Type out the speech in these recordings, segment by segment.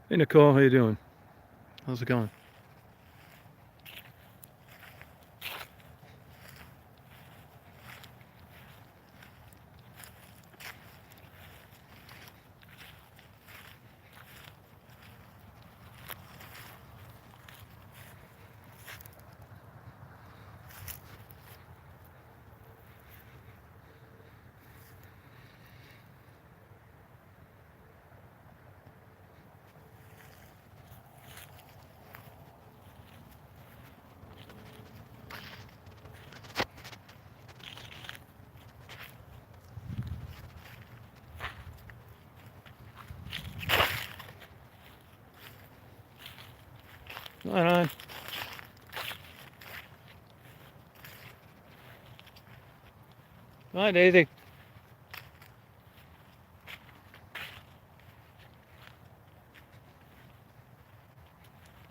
Hey Nicole, how you doing? How's it going? Come on. Come on, Daisy.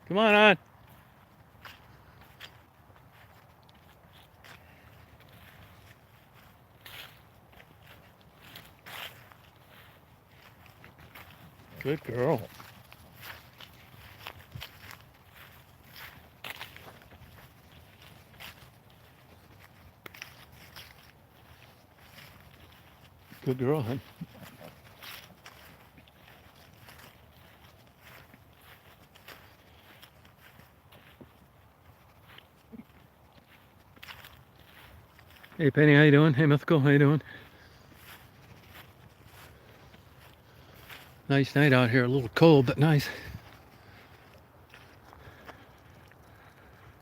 Come on. Good girl. Good girl, huh? Hey Penny, how you doing? Hey Mythical, how you doing? Nice night out here. A little cold, but nice.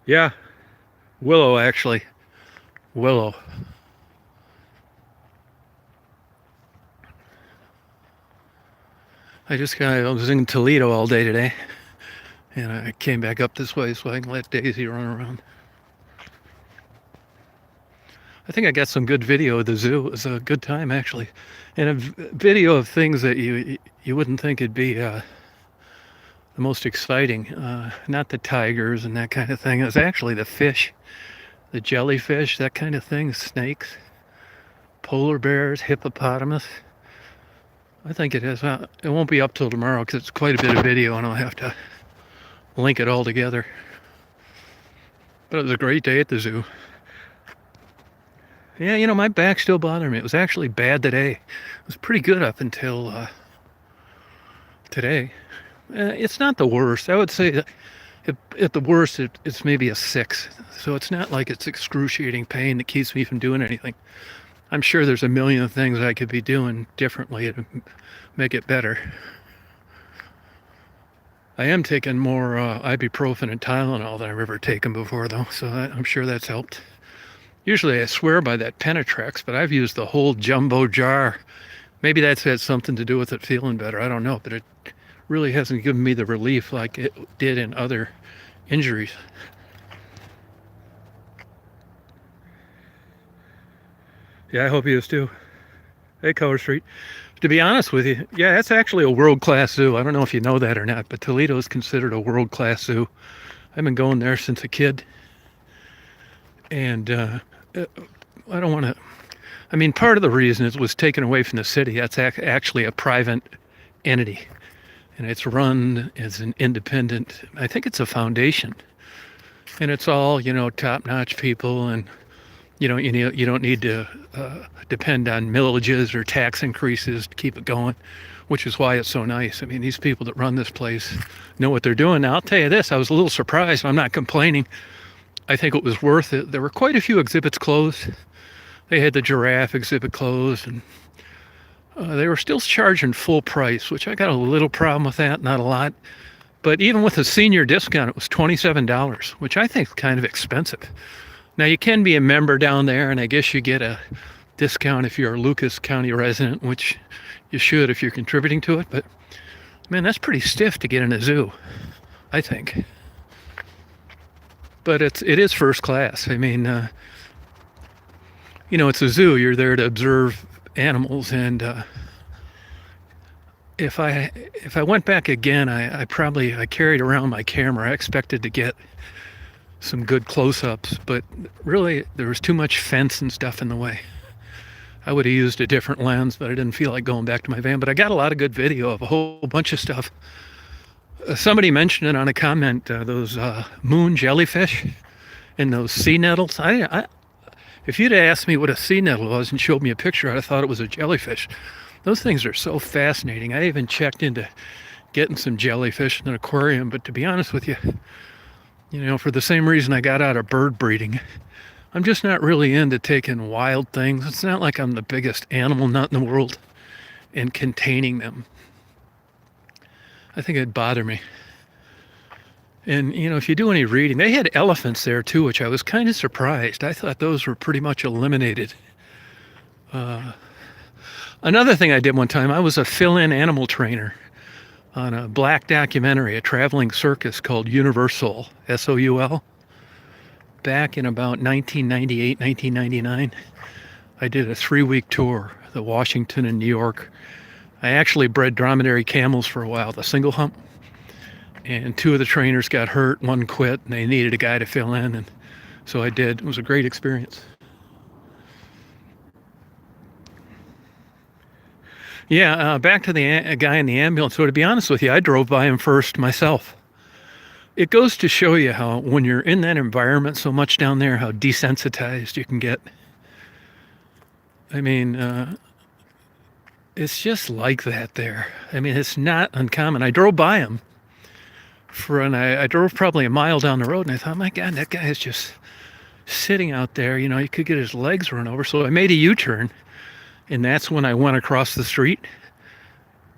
Yeah, Willow actually. Willow. I was in Toledo all day today, and I came back up this way so I can let Daisy run around. I think I got some good video of the zoo. It was a good time actually, and a video of things that you wouldn't think it'd be the most exciting. Not the tigers and that kind of thing. It was actually the fish, the jellyfish, that kind of thing. Snakes, polar bears, hippopotamus. I think it is. It won't be up till tomorrow because it's quite a bit of video, and I'll have to link it all together. But it was a great day at the zoo. Yeah, my back still bothered me. It was actually bad today. It was pretty good up until today. It's not the worst. I would say that at the worst, it's maybe a 6. So it's not like it's excruciating pain that keeps me from doing anything. I'm sure there's a million things I could be doing differently to make it better. I am taking more ibuprofen and Tylenol than I've ever taken before, though, so I'm sure that's helped. Usually I swear by that Penetrex, but I've used the whole jumbo jar. Maybe that's had something to do with it feeling better. I don't know, but it really hasn't given me the relief like it did in other injuries. Yeah, I hope you is too. Hey, Color Street. To be honest with you, yeah, that's actually a world-class zoo. I don't know if you know that or not, but Toledo is considered a world-class zoo. I've been going there since a kid. And I don't want to. I mean, part of the reason it was taken away from the city. That's actually a private entity, and it's run as an independent. I think it's a foundation, and it's all top-notch people, and you don't need to depend on millages or tax increases to keep it going, which is why it's so nice. I mean, these people that run this place know what they're doing. Now, I'll tell you this: I was a little surprised. I'm not complaining. I think it was worth it. There were quite a few exhibits closed. They had the giraffe exhibit closed, and they were still charging full price, which I got a little problem with that, not a lot. But even with a senior discount, it was $27, which I think is kind of expensive. Now, you can be a member down there, and I guess you get a discount if you're a Lucas County resident, which you should if you're contributing to it. But, man, that's pretty stiff to get in a zoo, I think. But it is first class. I mean, it's a zoo. You're there to observe animals, and if I went back again, I carried around my camera. I expected to get some good close-ups, but really there was too much fence and stuff in the way. I would have used a different lens, but I didn't feel like going back to my van. But I got a lot of good video of a whole bunch of stuff. Somebody mentioned it on a comment, those moon jellyfish and those sea nettles. If you'd asked me what a sea nettle was and showed me a picture, I'd have thought it was a jellyfish. Those things are so fascinating. I even checked into getting some jellyfish in an aquarium, but to be honest with you, for the same reason I got out of bird breeding, I'm just not really into taking wild things. It's not like I'm the biggest animal nut in the world and containing them. I think it'd bother me. And, if you do any reading, they had elephants there too, which I was kind of surprised. I thought those were pretty much eliminated. Another thing I did one time, I was a fill-in animal trainer on a black documentary, a traveling circus called Universal, S-O-U-L. Back in about 1998, 1999, I did a 3-week tour, the Washington and New York. I actually bred dromedary camels for a while, the single hump. And 2 of the trainers got hurt, 1 quit, and they needed a guy to fill in, and so I did. It was a great experience. Yeah, back to the guy in the ambulance. So to be honest with you, I drove by him first myself. It goes to show you how, when you're in that environment so much down there, how desensitized you can get. I mean, it's just like that there. I mean, it's not uncommon. I drove by him. I drove probably a mile down the road, and I thought, my God, that guy is just sitting out there. He could get his legs run over. So I made a U-turn, and that's when I went across the street,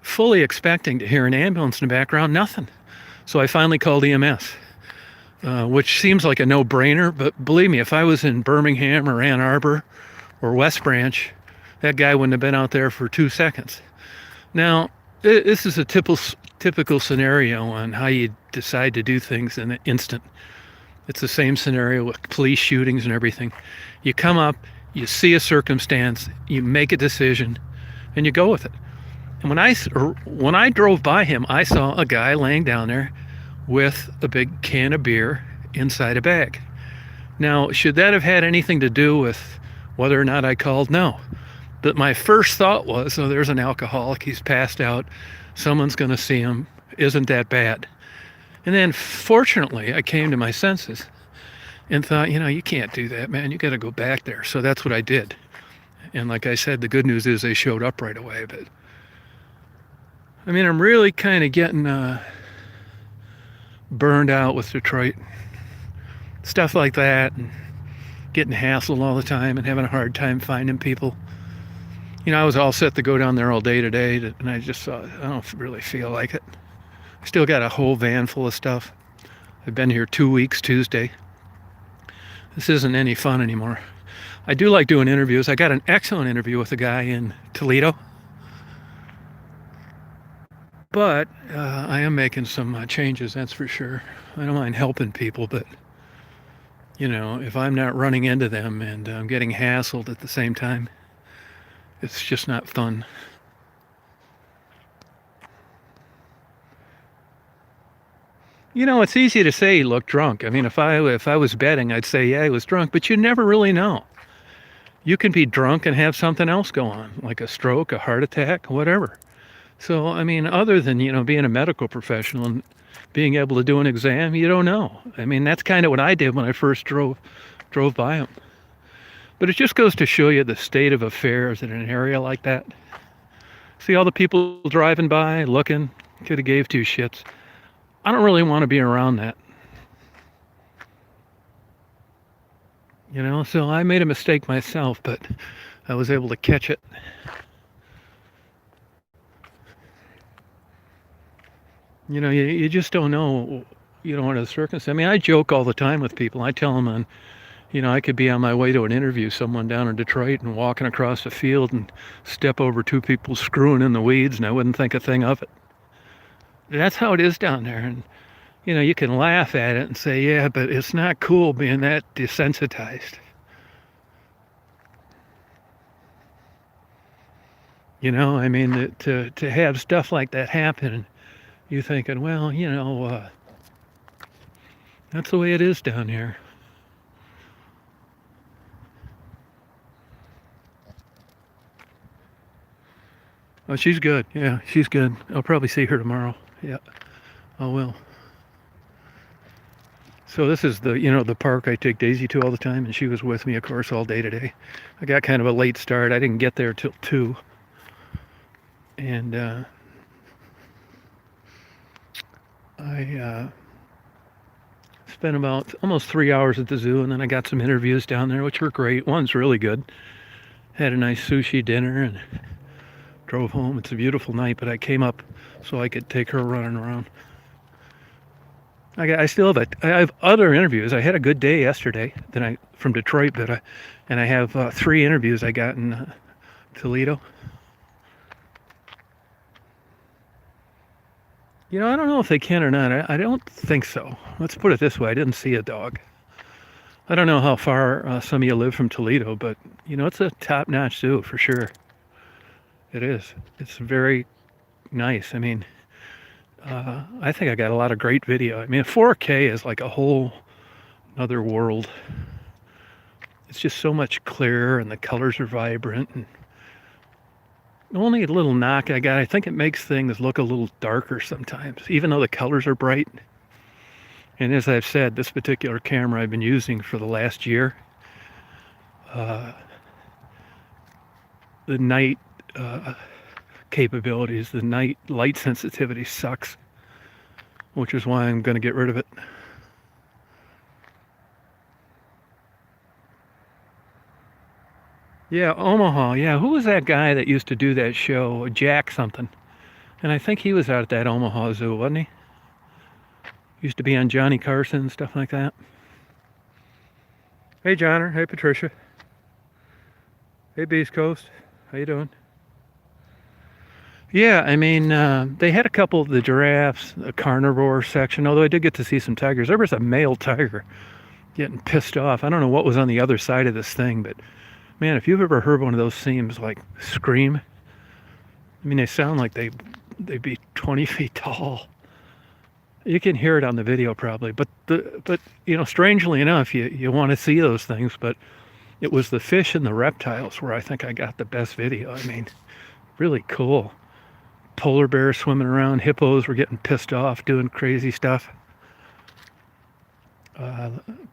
fully expecting to hear an ambulance in the background. Nothing. So I finally called EMS, which seems like a no-brainer, but believe me, if I was in Birmingham or Ann Arbor or West Branch, that guy wouldn't have been out there for 2 seconds. Now, this is a typical scenario on how you decide to do things in an instant. It's the same scenario with police shootings and everything. You come up, you see a circumstance, you make a decision, and you go with it. And when I drove by him, I saw a guy laying down there with a big can of beer inside a bag. Now, should that have had anything to do with whether or not I called? No. But my first thought was, oh, there's an alcoholic, he's passed out, someone's going to see him, isn't that bad? And then fortunately, I came to my senses and thought, you can't do that, man, you got to go back there. So that's what I did. And like I said, the good news is they showed up right away. But I mean, I'm really kind of getting burned out with Detroit. Stuff like that, and getting hassled all the time and having a hard time finding people. I was all set to go down there all day today, and I just thought, I don't really feel like it. I still got a whole van full of stuff. I've been here 2 weeks Tuesday. This isn't any fun anymore. I do like doing interviews. I got an excellent interview with a guy in Toledo. But I am making some changes, that's for sure. I don't mind helping people, but, if I'm not running into them and I'm getting hassled at the same time, it's just not fun. It's easy to say he looked drunk. I mean, if I was betting, I'd say, yeah, he was drunk, but you never really know. You can be drunk and have something else go on, like a stroke, a heart attack, whatever. So, I mean, other than, being a medical professional and being able to do an exam, you don't know. I mean, that's kind of what I did when I first drove by him. But it just goes to show you the state of affairs in an area like that. See all the people driving by, looking, could have gave 2 shits. I don't really want to be around that. So I made a mistake myself, but I was able to catch it. You just don't know, what the circumstances. I mean, I joke all the time with people. I tell them I could be on my way to an interview, someone down in Detroit, and walking across the field and step over 2 people screwing in the weeds, and I wouldn't think a thing of it. That's how it is down there. And, you can laugh at it and say, yeah, but it's not cool being that desensitized. I mean, to have stuff like that happen, you thinking, well, that's the way it is down here. Oh, she's good. Yeah, she's good. I'll probably see her tomorrow. Yeah. Oh well. So this is the park I take Daisy to all the time, and she was with me, of course, all day today. I got kind of a late start. I didn't get there till 2, and I spent about almost 3 hours at the zoo, and then I got some interviews down there, which were great. One's really good. Had a nice sushi dinner and drove home. It's a beautiful night, but I came up so I could take her running around. I still I have other interviews. I had a good day yesterday. From Detroit, and I have 3 interviews I got in Toledo. I don't know if they can or not. I don't think so. Let's put it this way: I didn't see a dog. I don't know how far some of you live from Toledo, but it's a top-notch zoo for sure. It is. It's very nice. I mean, I think I got a lot of great video. I mean, 4K is like a whole other world. It's just so much clearer, and the colors are vibrant. And the only little knock I got, I think it makes things look a little darker sometimes, even though the colors are bright. And as I've said, this particular camera I've been using for the last year, the night capabilities, the night light sensitivity sucks, which is why I'm going to get rid of it. Yeah, Omaha. Yeah, who was that guy that used to do that show, Jack something? And I think he was out at that Omaha Zoo, wasn't he? Used to be on Johnny Carson and stuff like that. Hey, Johnner. Hey, Patricia. Hey, Beast Coast. How you doing? Yeah, I mean, they had a couple of the giraffes, the carnivore section, although I did get to see some tigers. There was a male tiger getting pissed off. I don't know what was on the other side of this thing, but man, if you've ever heard one of those seams like scream, I mean, they sound like they'd be 20 feet tall. You can hear it on the video probably, but strangely enough, you want to see those things, but it was the fish and the reptiles where I think I got the best video. I mean, really cool. Polar bears swimming around, hippos were getting pissed off, doing crazy stuff.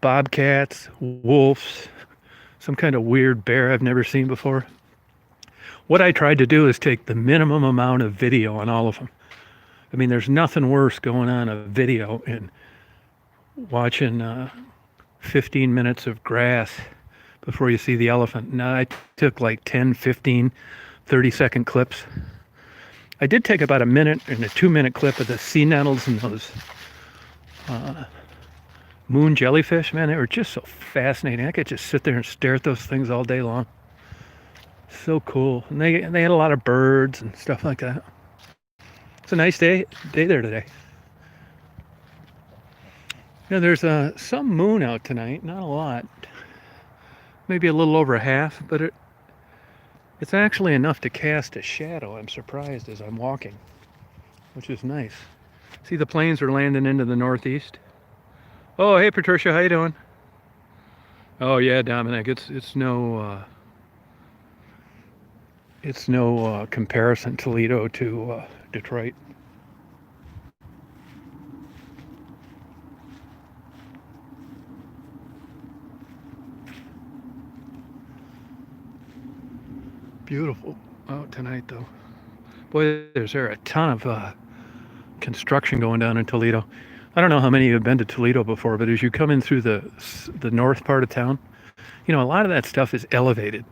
Bobcats, wolves, some kind of weird bear I've never seen before. What I tried to do is take the minimum amount of video on all of them. I mean, there's nothing worse going on a video and watching 15 minutes of grass before you see the elephant. Now, I took like 10, 15, 30-second clips. I did take about a minute and a 2-minute clip of the sea nettles and those moon jellyfish. Man, they were just so fascinating. I could just sit there and stare at those things all day long. So cool. And they had a lot of birds and stuff like that. It's a nice day there today. There's some moon out tonight. Not a lot. Maybe a little over half, but it's actually enough to cast a shadow. I'm surprised as I'm walking, which is nice. See, the planes are landing into the northeast. Oh, hey Patricia, how you doing? Oh yeah, Dominic, it's no comparison Toledo to Detroit. Beautiful out tonight though. Boy, there's a ton of construction going down in Toledo. I don't know how many of you have been to Toledo before, but as you come in through the north part of town, a lot of that stuff is elevated.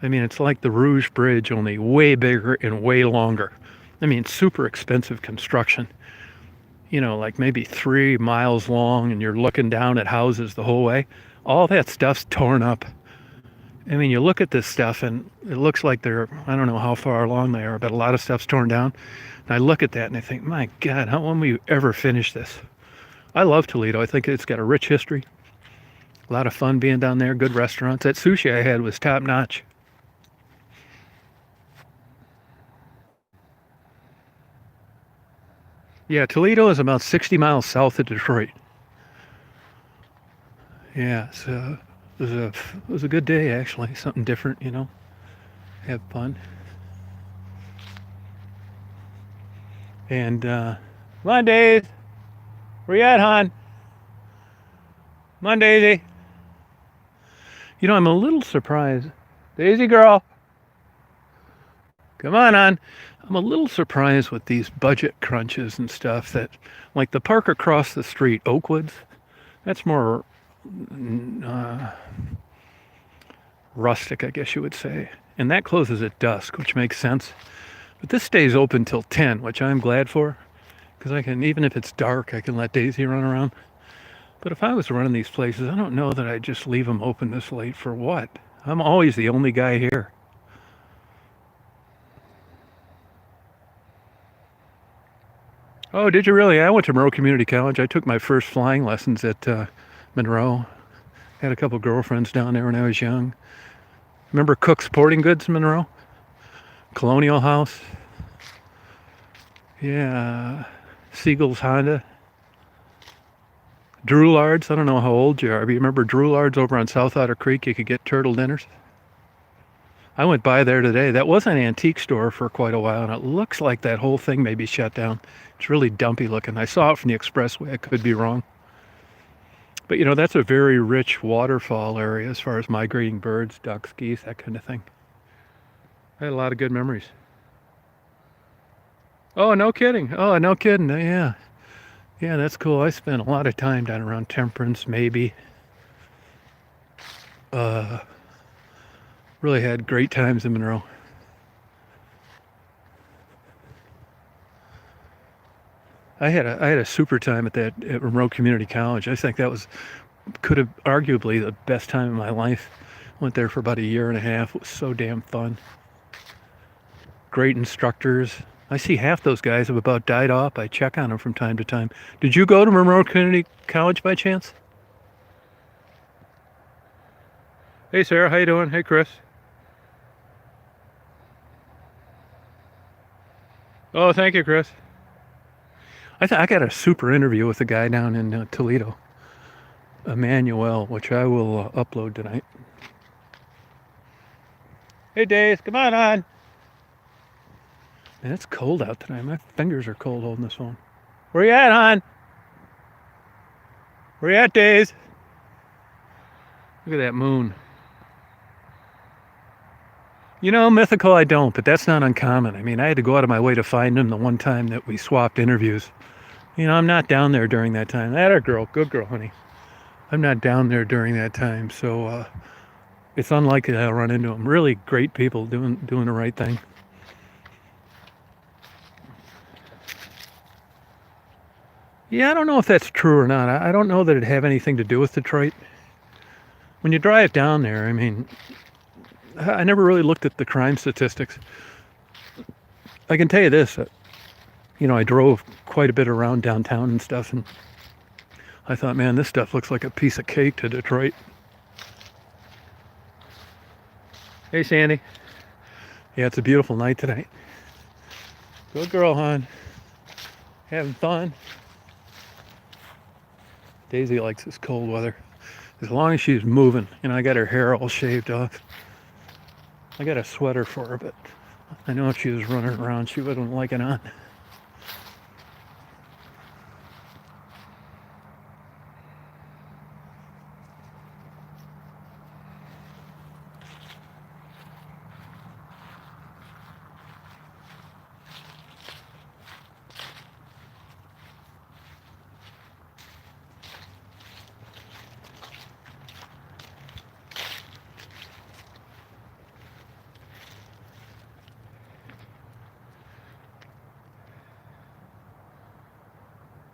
I mean, it's like the Rouge Bridge, only way bigger and way longer. I mean, super expensive construction. Like maybe 3 miles long, and you're looking down at houses the whole way. All that stuff's torn up. I mean, you look at this stuff, and it looks like I don't know how far along they are, but a lot of stuff's torn down. And I look at that, and I think, my God, when will you ever finish this? I love Toledo. I think it's got a rich history. A lot of fun being down there, good restaurants. That sushi I had was top-notch. Yeah, Toledo is about 60 miles south of Detroit. Yeah, so it was a good day, actually. Something different, have fun. And Come on, Daisy. Where you at, hon? Come on, Daisy. You know, I'm a little surprised. Daisy girl. Come on, hon. I'm a little surprised with these budget crunches and stuff that, like the park across the street, Oakwoods, that's more rustic, I guess you would say. And that closes at dusk, which makes sense. But this stays open till 10, which I'm glad for, because I can, even if it's dark, I can let Daisy run around. But if I was running these places, I don't know that I'd just leave them open this late for what? I'm always the only guy here. Oh, did you really? I went to Monroe Community College. I took my first flying lessons at Monroe. Had a couple girlfriends down there when I was young. Remember Cook Sporting Goods in Monroe? Colonial House. Yeah. Siegel's Honda. Droulard's. I don't know how old you are, but you remember Droulard's over on South Otter Creek? You could get turtle dinners. I went by there today. That was an antique store for quite a while, and it looks like that whole thing may be shut down. It's really dumpy looking. I saw it from the expressway. I could be wrong. But, you know, that's a very rich waterfall area as far as migrating birds, ducks, geese, that kind of thing. I had a lot of good memories. Oh, no kidding. Oh, no kidding. Yeah. Yeah, that's cool. I spent a lot of time down around Temperance, maybe. Really had great times in Monroe. I had a super time at Monroe Community College. I think that could have arguably the best time of my life. Went there for about a year and a half. It was so damn fun. Great instructors. I see half those guys have about died off. I check on them from time to time. Did you go to Monroe Community College by chance? Hey Sarah, how you doing? Hey Chris. Oh, thank you, Chris. I got a super interview with a guy down in Toledo, Emmanuel, which I will upload tonight. Hey, Dave, come on. Man, it's cold out tonight. My fingers are cold holding this phone. Where you at, hon? Where you at, Dave? Look at that moon. You know, mythical I don't, but that's not uncommon. I mean, I had to go out of my way to find him the one time that we swapped interviews. You know, I'm not down there during that time. That a girl, good girl, honey. I'm not down there during that time, so it's unlikely I'll run into them. Really great people doing the right thing. Yeah, I don't know if that's true or not. I don't know that it'd have anything to do with Detroit. When you drive down there, I mean, I never really looked at the crime statistics. I can tell you this, you know, I drove quite a bit around downtown and stuff, and I thought, man, this stuff looks like a piece of cake to Detroit. Hey, Sandy. Yeah, it's a beautiful night tonight. Good girl, hon. Having fun. Daisy likes this cold weather. As long as she's moving. You know, I got her hair all shaved off. I got a sweater for her, but I know if she was running around, she wouldn't like it on.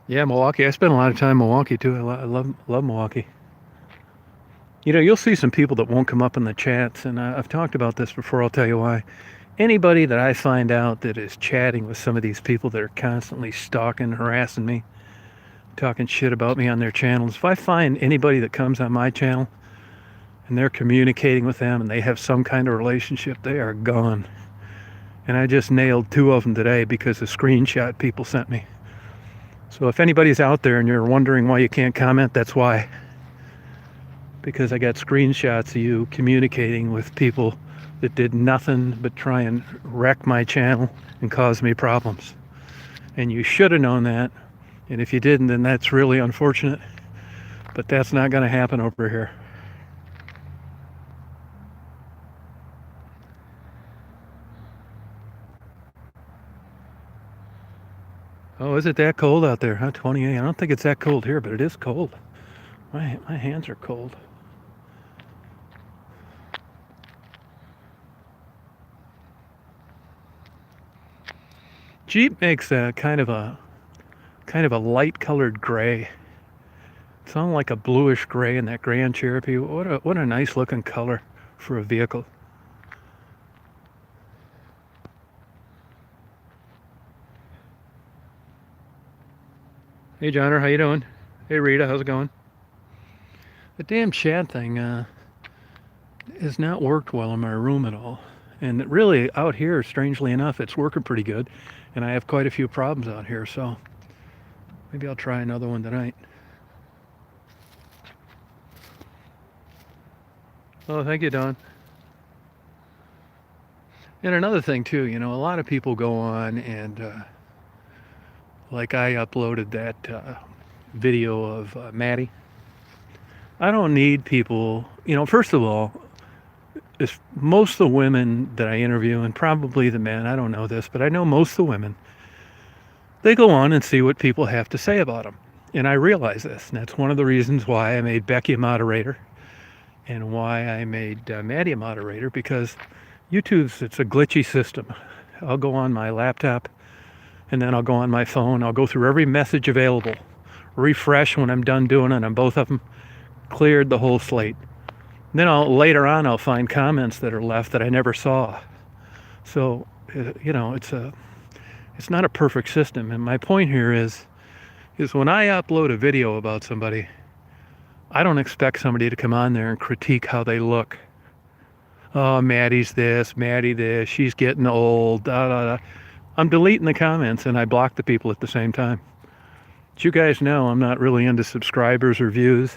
Yeah, Milwaukee. I spent a lot of time in Milwaukee too. I love Milwaukee. You know, you'll see some people that won't come up in the chats, and I've talked about this before. I'll tell you why. Anybody that I find out that is chatting with some of these people that are constantly stalking, harassing me, talking shit about me on their channels, if I find anybody that comes on my channel and they're communicating with them and they have some kind of relationship, they are gone. And I just nailed 2 of them today because of screenshot people sent me. So if anybody's out there and you're wondering why you can't comment, that's why. Because I got screenshots of you communicating with people that did nothing but try and wreck my channel and cause me problems. And you should have known that And if you didn't, then that's really unfortunate. But that's not going to happen over here. Oh, is it that cold out there, huh? 28. I don't think it's that cold here, but it is cold. My hands are cold. Jeep makes a kind of a light colored gray. It's on like a bluish gray in that Grand Cherokee. What a nice looking color for a vehicle. Hey Johnner, how you doing? Hey Rita, how's it going? The damn chat thing has not worked well in my room at all. And really out here, strangely enough, it's working pretty good. And I have quite a few problems out here, so maybe I'll try another one tonight. Oh, thank you, Don. And another thing too, a lot of people go on and like I uploaded that video of Maddie. I don't need people, first of all, most of the women that I interview, and probably the men, I don't know this, but I know most of the women, they go on and see what people have to say about them. And I realize this, and that's one of the reasons why I made Becky a moderator and why I made Maddie a moderator, because it's a glitchy system. I'll go on my laptop and then I'll go on my phone. I'll go through every message available, refresh when I'm done doing it on both of them, cleared the whole slate. Then later on I'll find comments that are left that I never saw. So, it's not a perfect system. And my point here is when I upload a video about somebody, I don't expect somebody to come on there and critique how they look. Oh, Maddie's this, she's getting old, da da da. I'm deleting the comments and I block the people at the same time. But you guys know I'm not really into subscribers or views.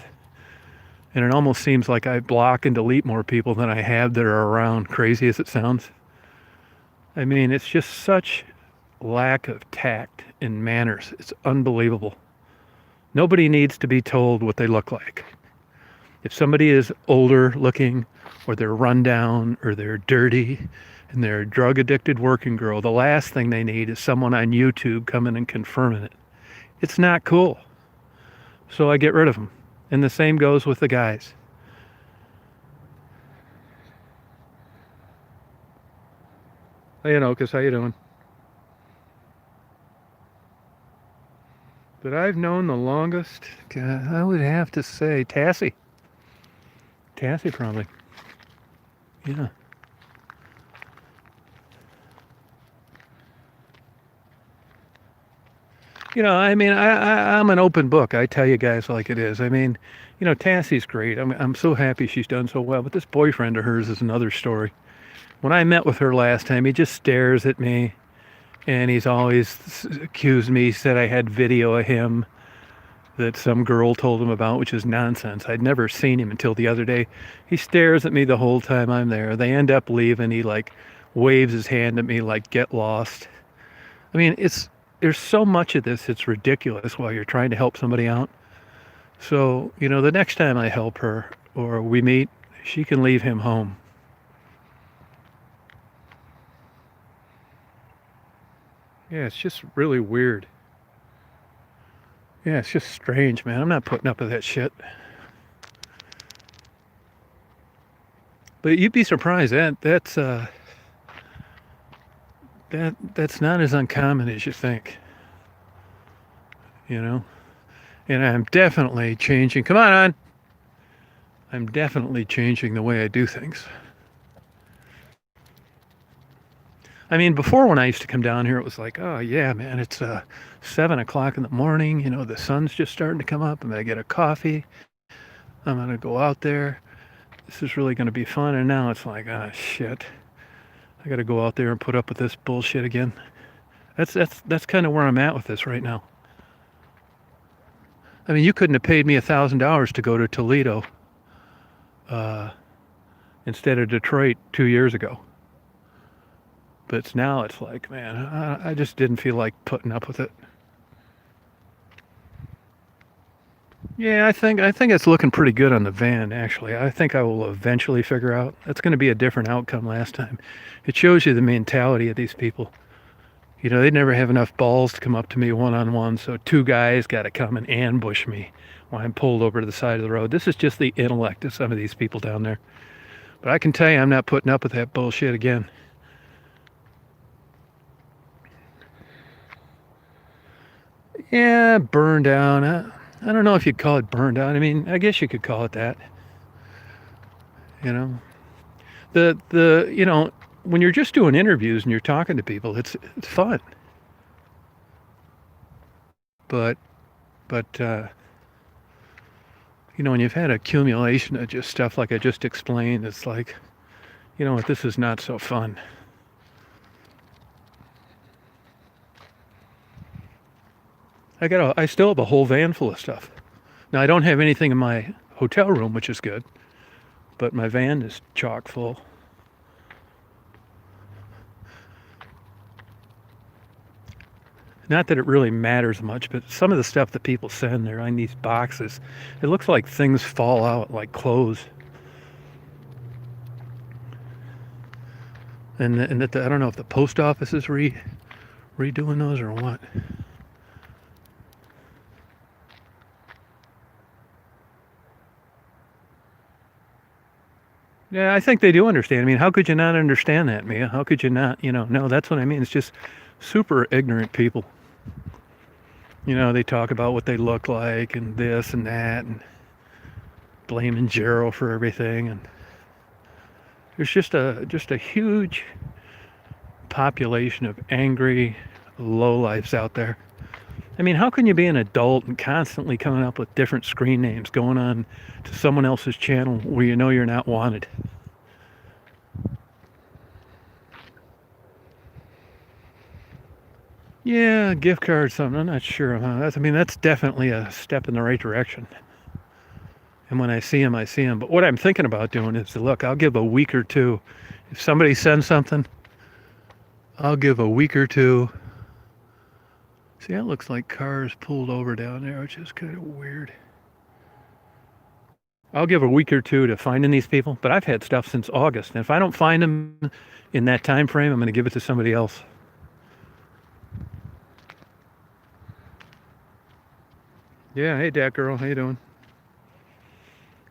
And it almost seems like I block and delete more people than I have that are around, crazy as it sounds. I mean, it's just such lack of tact and manners. It's unbelievable. Nobody needs to be told what they look like. If somebody is older looking, or they're run down, or they're dirty, and they're a drug-addicted working girl, the last thing they need is someone on YouTube coming and confirming it. It's not cool. So I get rid of them. And the same goes with the guys. Hey, Anokas, how you doing? That I've known the longest, God, I would have to say Tassie. Tassie probably. Yeah. I mean, I'm an open book. I tell you guys like it is. I mean, Tassie's great. I'm so happy she's done so well. But this boyfriend of hers is another story. When I met with her last time, he just stares at me. And he's always accused me, said I had video of him that some girl told him about, which is nonsense. I'd never seen him until the other day. He stares at me the whole time I'm there. They end up leaving. He waves his hand at me like, get lost. I mean, there's so much of this, it's ridiculous while you're trying to help somebody out. So, the next time I help her or we meet, she can leave him home. Yeah, it's just really weird. Yeah, it's just strange, man. I'm not putting up with that shit. But you'd be surprised that's not as uncommon as you think. And I'm definitely changing. Come on. I'm definitely changing the way I do things. I mean, before when I used to come down here, it was like, oh yeah, man, it's 7 o'clock in the morning. The sun's just starting to come up. I'm gonna get a coffee. I'm gonna go out there. This is really gonna be fun. And now it's like, ah, shit. I gotta go out there and put up with this bullshit again. That's kind of where I'm at with this right now. I mean, you couldn't have paid me $1,000 to go to Toledo instead of Detroit 2 years ago. But now it's like, man, I just didn't feel like putting up with it. Yeah, I think it's looking pretty good on the van, actually. I think I will eventually figure out that's going to be a different outcome last time. It shows you the mentality of these people. You know, they never have enough balls to come up to me one on one, so two guys got to come and ambush me while I'm pulled over to the side of the road. This is just the intellect of some of these people down there. But I can tell you, I'm not putting up with that bullshit again. Yeah, burned down. I don't know if you'd call it burned down. I mean, I guess you could call it that. You know, the when you're just doing interviews and you're talking to people, it's fun. But but when you've had accumulation of just stuff like I just explained, it's like, you know what, this is not so fun. I still have a whole van full of stuff. Now I don't have anything in my hotel room, which is good, but my van is chock full. Not that it really matters much, but some of the stuff that people send, they're in these boxes. It looks like things fall out, like clothes. And that I don't know if the post office is redoing those or what. Yeah, I think they do understand. I mean, how could you not understand that, Mia? How could you not, no, that's what I mean. It's just super ignorant people. They talk about what they look like and this and that and blaming Jero for everything. And there's just a huge population of angry lowlifes out there. I mean, how can you be an adult and constantly coming up with different screen names going on to someone else's channel where you know you're not wanted? Yeah, gift card, something. I'm not sure. That's definitely a step in the right direction. And when I see them, I see them. But what I'm thinking about doing is to look, I'll give a week or two. If somebody sends something, I'll give a week or two. See, that looks like cars pulled over down there, which is kind of weird. I'll give a week or two to finding these people, but I've had stuff since August. And if I don't find them in that time frame, I'm going to give it to somebody else. Yeah, hey, Dat Girl, how you doing?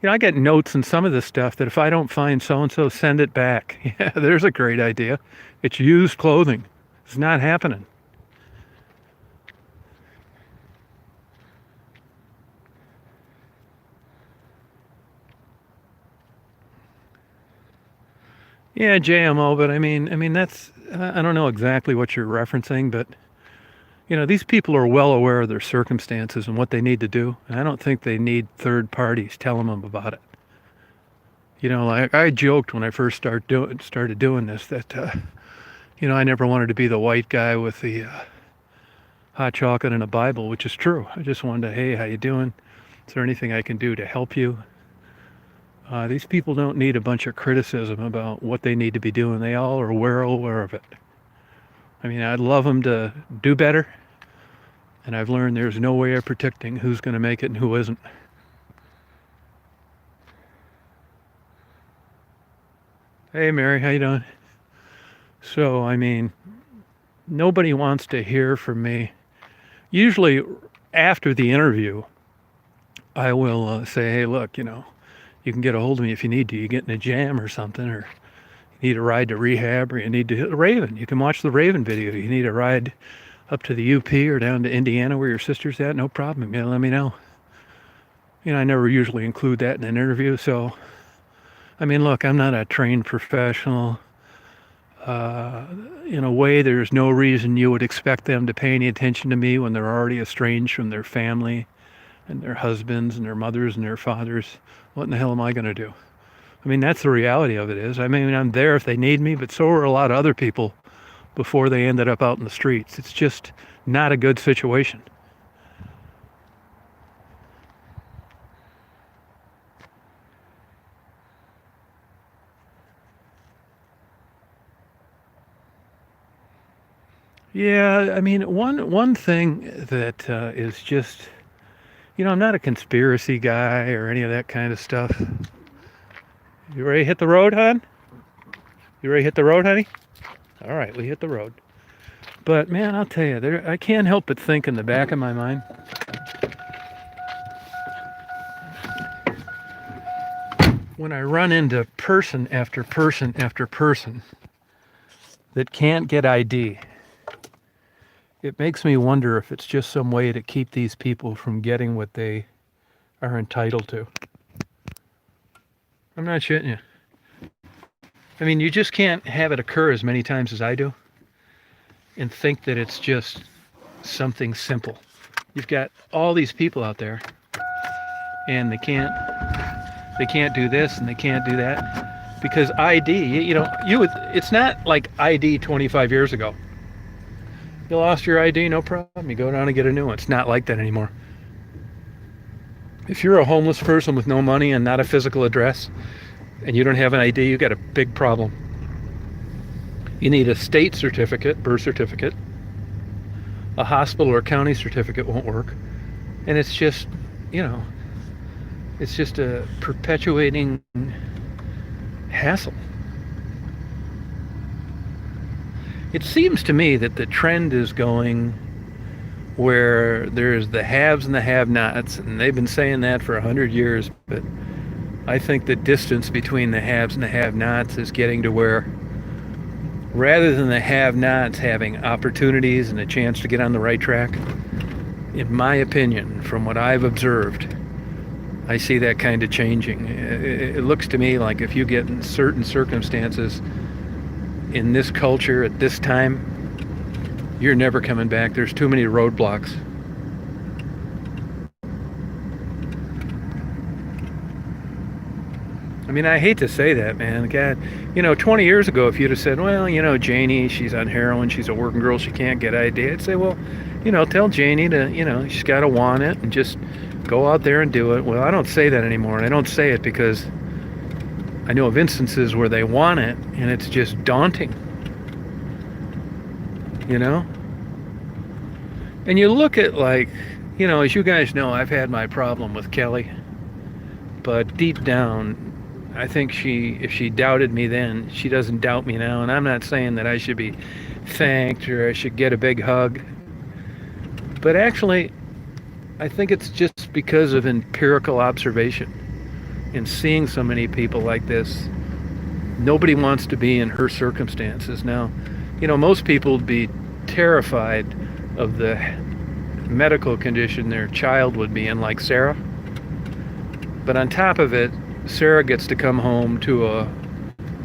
I get notes in some of this stuff that if I don't find so-and-so, send it back. Yeah, there's a great idea. It's used clothing. It's not happening. Yeah, JMO, but I mean that's I don't know exactly what you're referencing, but these people are well aware of their circumstances and what they need to do, and I don't think they need third parties telling them about it. Like I joked when I first started doing this that I never wanted to be the white guy with the hot chocolate and a Bible, which is true. I just wanted to, hey, how you doing? Is there anything I can do to help you? These people don't need a bunch of criticism about what they need to be doing. They all are well aware of it. I mean, I'd love them to do better, and I've learned there's no way of predicting who's going to make it and who isn't. Hey, Mary, how you doing? So, I mean, nobody wants to hear from me. Usually, after the interview, I will say, hey, look, you can get a hold of me if you need to. You get in a jam or something, or you need a ride to rehab, or you need to hit the Raven. You can watch the Raven video. You need a ride up to the UP or down to Indiana where your sister's at, no problem. Let me know. I never usually include that in an interview. So, I mean, look, I'm not a trained professional. In a way, there's no reason you would expect them to pay any attention to me when they're already estranged from their family and their husbands and their mothers and their fathers. What in the hell am I going to do? I mean, that's the reality of it is. I mean, I'm there if they need me, but so are a lot of other people before they ended up out in the streets. It's just not a good situation. Yeah, I mean, one thing that is just I'm not a conspiracy guy or any of that kind of stuff. You ready to hit the road, hon? You ready to hit the road, honey? All right, we hit the road. But man, I'll tell you, I can't help but think in the back of my mind, when I run into person after person after person that can't get ID, it makes me wonder if it's just some way to keep these people from getting what they are entitled to. I'm not shitting you. I mean, you just can't have it occur as many times as I do and think that it's just something simple. You've got all these people out there and they can't do this and they can't do that because ID, it's not like ID 25 years ago. You lost your ID, no problem. You go down and get a new one. It's not like that anymore. If you're a homeless person with no money and not a physical address and you don't have an ID, you got a big problem. You need a state certificate, birth certificate. A hospital or county certificate won't work. And it's just, it's just a perpetuating hassle. It seems to me that the trend is going where there's the haves and the have-nots, and they've been saying that for 100 years, but I think the distance between the haves and the have-nots is getting to where rather than the have-nots having opportunities and a chance to get on the right track, in my opinion, from what I've observed, I see that kind of changing. It looks to me like if you get in certain circumstances in this culture at this time, you're never coming back. There's too many roadblocks. I mean, I hate to say that, man. God, 20 years ago, if you'd have said, well, Janie, she's on heroin, she's a working girl, she can't get ID, I'd say, well, tell Janie to, she's got to want it and just go out there and do it. Well, I don't say that anymore, and I don't say it because I know of instances where they want it, and it's just daunting. And you look at, as you guys know, I've had my problem with Kelly, but deep down, I think if she doubted me then, she doesn't doubt me now. And I'm not saying that I should be thanked or I should get a big hug. But actually, I think it's just because of empirical observation and seeing so many people like this. Nobody wants to be in her circumstances. Now, most people would be terrified of the medical condition their child would be in, like Sarah. But on top of it, Sarah gets to come home to a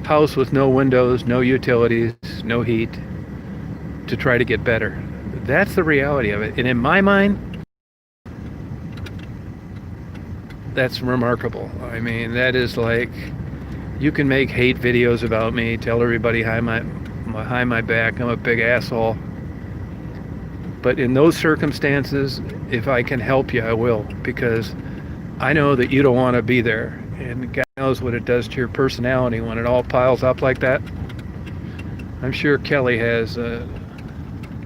house with no windows, no utilities, no heat, to try to get better. That's the reality of it. And in my mind, that's remarkable. I mean, that is like, you can make hate videos about me, tell everybody behind my back I'm a big asshole. But in those circumstances, if I can help you, I will, because I know that you don't want to be there. And God knows what it does to your personality when it all piles up like that. I'm sure Kelly has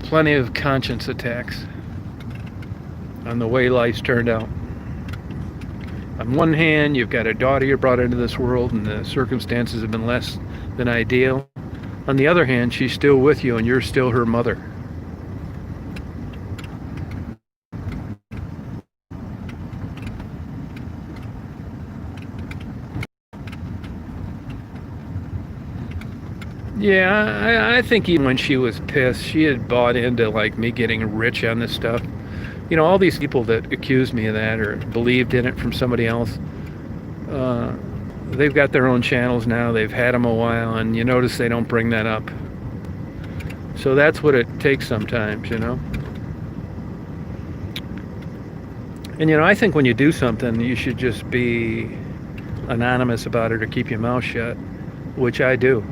plenty of conscience attacks on the way life's turned out. On one hand, you've got a daughter you brought into this world and the circumstances have been less than ideal. On the other hand, she's still with you and you're still her mother. Yeah, I think even when she was pissed, she had bought into me getting rich on this stuff. All these people that accused me of that or believed in it from somebody else, they've got their own channels now. They've had them a while, and you notice they don't bring that up. So that's what it takes sometimes, And, I think when you do something, you should just be anonymous about it or keep your mouth shut, which I do.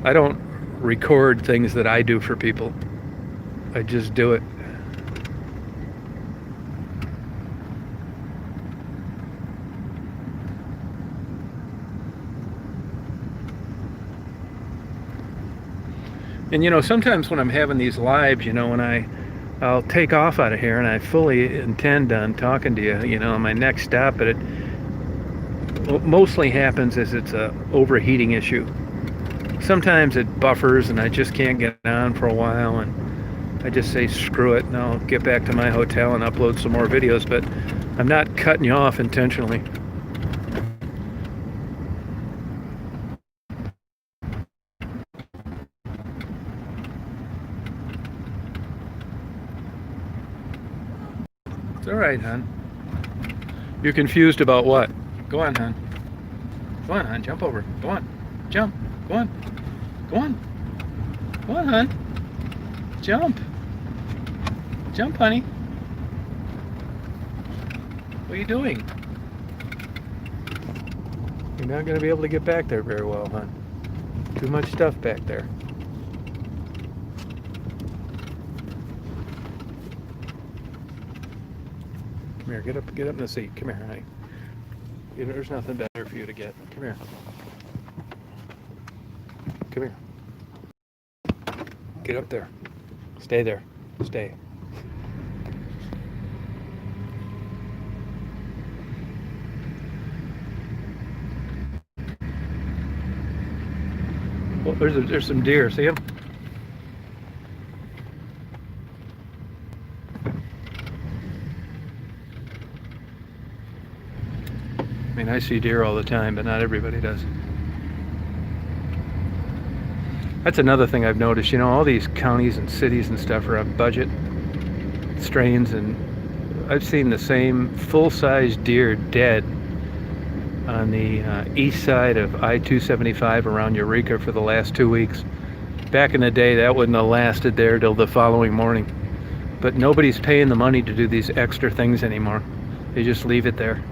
I don't record things that I do for people. I just do it. And sometimes when I'm having these lives, when I'll take off out of here, and I fully intend on talking to you, on my next stop, but it mostly happens as it's a overheating issue. Sometimes it buffers and I just can't get on for a while, and I just say screw it and I'll get back to my hotel and upload some more videos, but I'm not cutting you off intentionally. It's all right, hon. You're confused about what? Go on, hon. Go on, hon. Jump over. Go on. Jump. Go on. Go on. Go on, hon. Jump. Jump, honey. What are you doing? You're not going to be able to get back there very well, hon. Too much stuff back there. Come here, get up in the seat. Come here, honey. There's nothing better for you to get. Come here. Come here. Get up there. Stay there. Stay. Well, there's some deer. See them? I mean, I see deer all the time, but not everybody does. That's another thing I've noticed. All these counties and cities and stuff are on budget strains, and I've seen the same full-size deer dead on the east side of I-275 around Eureka for the last 2 weeks. Back in the day, that wouldn't have lasted there till the following morning. But nobody's paying the money to do these extra things anymore. They just leave it there.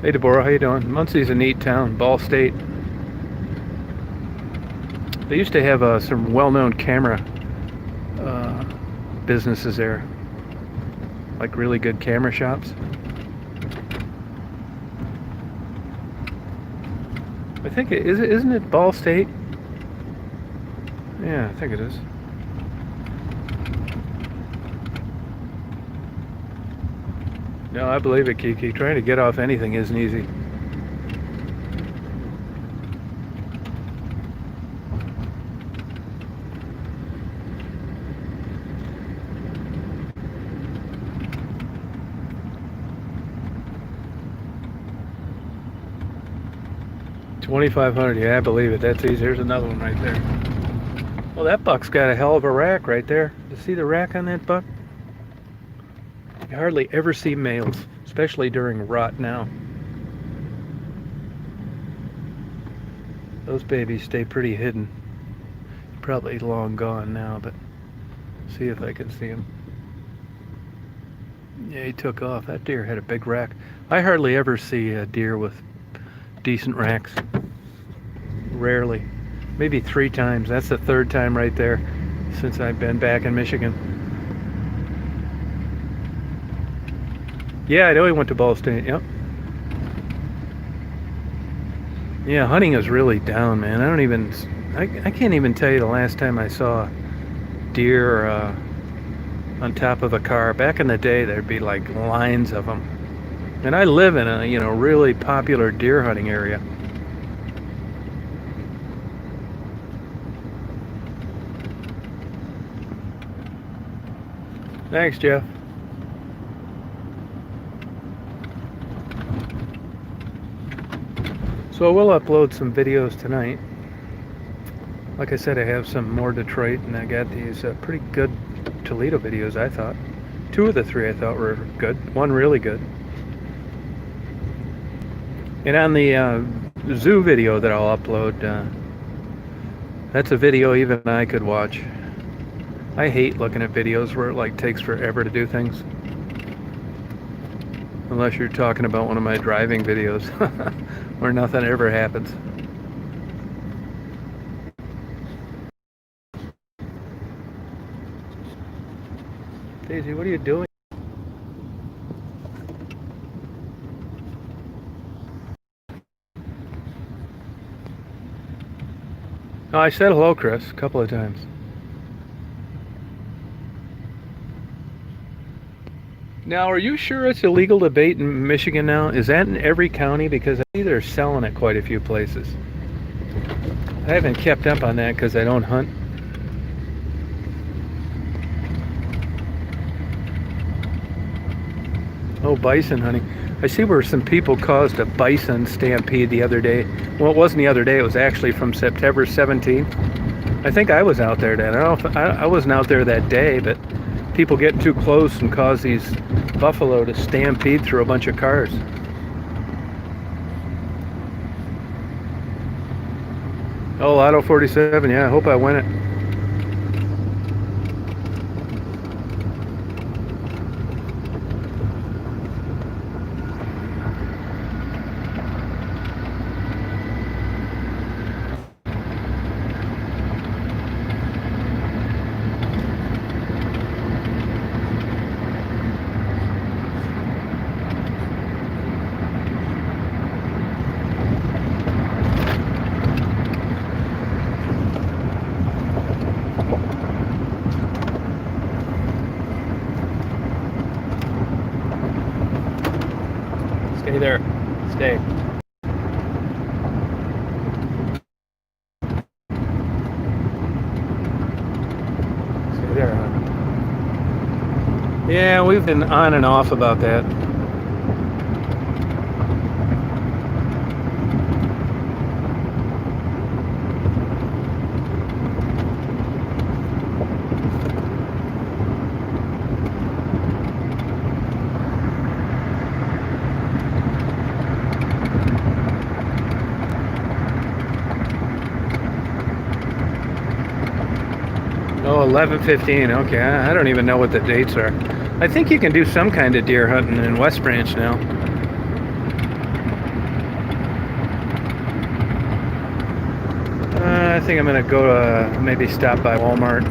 Hey Deborah, how you doing? Muncie's a neat town, Ball State. They used to have some well-known camera businesses there, like really good camera shops. I think isn't it Ball State? Yeah, I think it is. No, I believe it, Kiki. Trying to get off anything isn't easy. $2,500, yeah, I believe it. That's easy. There's another one right there. Well, that buck's got a hell of a rack right there. You see the rack on that buck? You hardly ever see males, especially during rut now. Those babies stay pretty hidden. Probably long gone now, but see if I can see him. Yeah, he took off. That deer had a big rack. I hardly ever see a deer with decent racks. Rarely. Maybe 3 times. That's the 3rd time right there since I've been back in Michigan. Yeah, I know he went to Ball State, yep. Yeah, hunting is really down, man. I can't even tell you the last time I saw deer on top of a car. Back in the day, there'd be like lines of them. And I live in a, really popular deer hunting area. Thanks, Jeff. So we'll upload some videos tonight. Like I said, I have some more Detroit, and I got these pretty good Toledo videos, I thought. 2 of the 3 I thought were good. 1 really good. And on the zoo video that I'll upload, that's a video even I could watch. I hate looking at videos where it takes forever to do things. Unless you're talking about one of my driving videos where nothing ever happens. Daisy, what are you doing? Oh, I said hello, Chris, a couple of times. Now, are you sure it's illegal to bait in Michigan now? Is that in every county? Because I see they're selling it quite a few places. I haven't kept up on that because I don't hunt. Oh, bison hunting. I see where some people caused a bison stampede the other day. Well, it wasn't the other day. It was actually from September 17th. I think I was out there then. I don't know if I wasn't out there that day, but people getting too close and caused these buffalo to stampede through a bunch of cars. Oh, Lotto 47. Yeah, I hope I win it. Stay there. Stay. Stay there, huh? Yeah, we've been on and off about that. Oh, 11:15. Okay, I don't even know what the dates are. I think you can do some kind of deer hunting in West Branch now. I think I'm gonna go maybe stop by Walmart.